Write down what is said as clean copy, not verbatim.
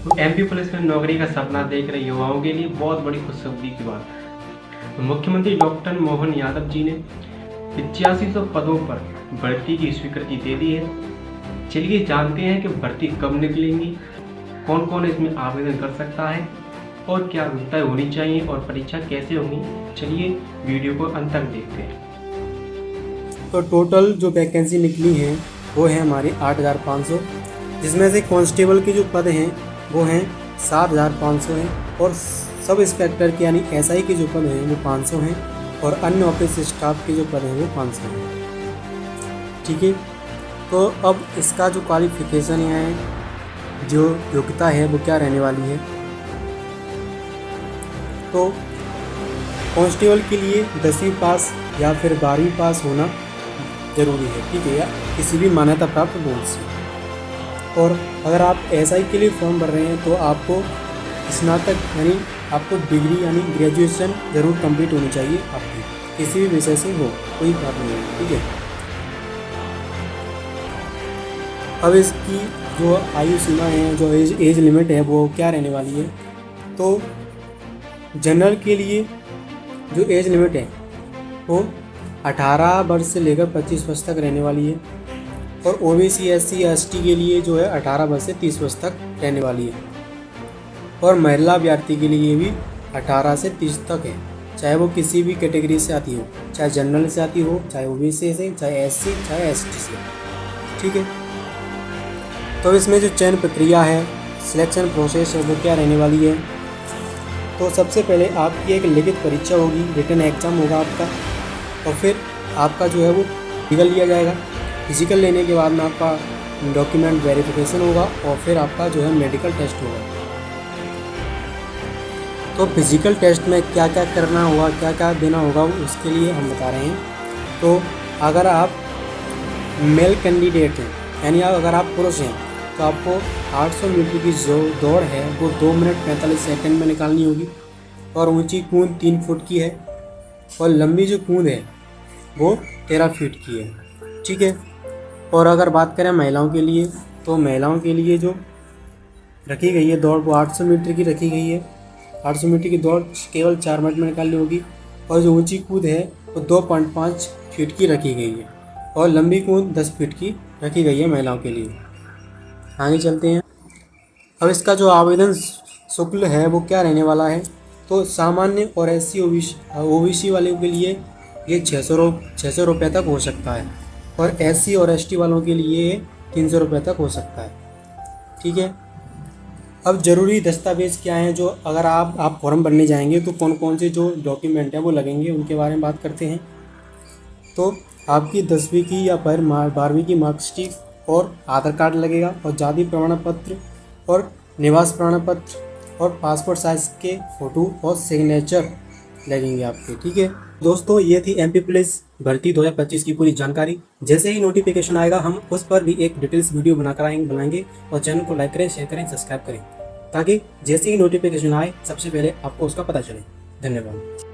तो MP police में नौकरी का सपना देख रहे युवाओं के लिए बहुत बड़ी खुशखबरी की बात। मुख्यमंत्री डॉक्टर मोहन यादव जी ने 8500 पदों पर भर्ती की स्वीकृति दे दी है। चलिए जानते हैं कि भर्ती कब निकलेंगी, कौन कौन इसमें आवेदन कर सकता है और क्या योग्यता होनी चाहिए और परीक्षा कैसे होगी। चलिए वीडियो को अंत तक देखते हैं। तो टोटल जो वैकेंसी निकली हैं वो है हमारी 8500, जिसमें से कांस्टेबल के जो पद हैं वो हैं 7500 हैं और सब इंस्पेक्टर के यानी एसआई के जो पद हैं वो 500 हैं और अन्य ऑफिस स्टाफ के जो पद हैं वो 500 हैं। ठीक है, तो अब इसका जो क्वालिफिकेशन है, जो योग्यता है वो क्या रहने वाली है। तो कांस्टेबल के लिए 10वीं पास या फिर 12वीं पास होना ज़रूरी है, ठीक है, या किसी भी मान्यता प्राप्त बोर्ड से। और अगर आप एसआई के लिए फॉर्म भर रहे हैं तो आपको स्नातक यानी आपको डिग्री यानी ग्रेजुएशन ज़रूर कंप्लीट होनी चाहिए आपकी, किसी भी विषय से हो, कोई बात नहीं है, ठीक है। अब इसकी जो आयु सीमा है, जो एज लिमिट है वो क्या रहने वाली है। तो जनरल के लिए जो एज लिमिट है वो 18 वर्ष से लेकर 25 वर्ष तक रहने वाली है और ओबीसी एससी एसटी के लिए जो है 18 वर्ष से 30 वर्ष तक रहने वाली है और महिला अभ्यर्थी के लिए भी 18 से 30 तक है, चाहे वो किसी भी कैटेगरी से आती हो, चाहे जनरल से आती हो, चाहे ओबीसी से, चाहे एससी, चाहे एसटी से, ठीक है। तो इसमें जो चयन प्रक्रिया है, सिलेक्शन प्रोसेस है वो क्या रहने वाली है। तो सबसे पहले आपकी एक लिखित परीक्षा होगी, रिटन एग्ज़ाम होगा आपका, और फिर आपका जो है वो फिजिकल लिया जाएगा। फिजिकल लेने के बाद में आपका डॉक्यूमेंट वेरिफिकेशन होगा और फिर आपका जो है मेडिकल टेस्ट होगा। तो फिजिकल टेस्ट में क्या क्या करना होगा, क्या क्या देना होगा, उसके लिए हम बता रहे हैं। तो अगर आप मेल कैंडिडेट हैं यानी अगर आप पुरुष हैं तो आपको 800 मीटर की जो दौड़ है वो 2 मिनट 45 सेकंड में निकालनी होगी और ऊंची कूद 3 फुट की है और लंबी जो कूद है वो 13 फीट की है, ठीक है। और अगर बात करें महिलाओं के लिए, तो महिलाओं के लिए जो रखी गई है दौड़ वो 800 मीटर की रखी गई है। 800 मीटर की दौड़ केवल 4 मिनट में निकालनी होगी और जो ऊंची कूद है वो 2.5 फीट की रखी गई है और लंबी कूद 10 फीट की रखी गई है महिलाओं के लिए। आगे चलते हैं। अब इसका जो आवेदन शुल्क है वो क्या रहने वाला है। तो सामान्य और एससी ओबीसी वालों के लिए ये 600 रुपये तक हो सकता है और एससी और एसटी वालों के लिए 300 रुपये तक हो सकता है, ठीक है। अब ज़रूरी दस्तावेज़ क्या हैं, जो अगर आप फॉर्म भरने जाएंगे तो कौन कौन से जो डॉक्यूमेंट हैं वो लगेंगे, उनके बारे में बात करते हैं। तो आपकी 10वीं की या फिर 12वीं की मार्कशीट और आधार कार्ड लगेगा और जाति प्रमाण पत्र और निवास प्रमाण पत्र और पासपोर्ट साइज के फ़ोटो और सिग्नेचर लगेंगे आपके, ठीक है। दोस्तों, ये थी एमपी पुलिस भर्ती 2025 की पूरी जानकारी। जैसे ही नोटिफिकेशन आएगा हम उस पर भी एक डिटेल्स वीडियो बनाकर बनाएंगे और चैनल को लाइक करें, शेयर करें, सब्सक्राइब करें, ताकि जैसे ही नोटिफिकेशन आए सबसे पहले आपको उसका पता चले। धन्यवाद।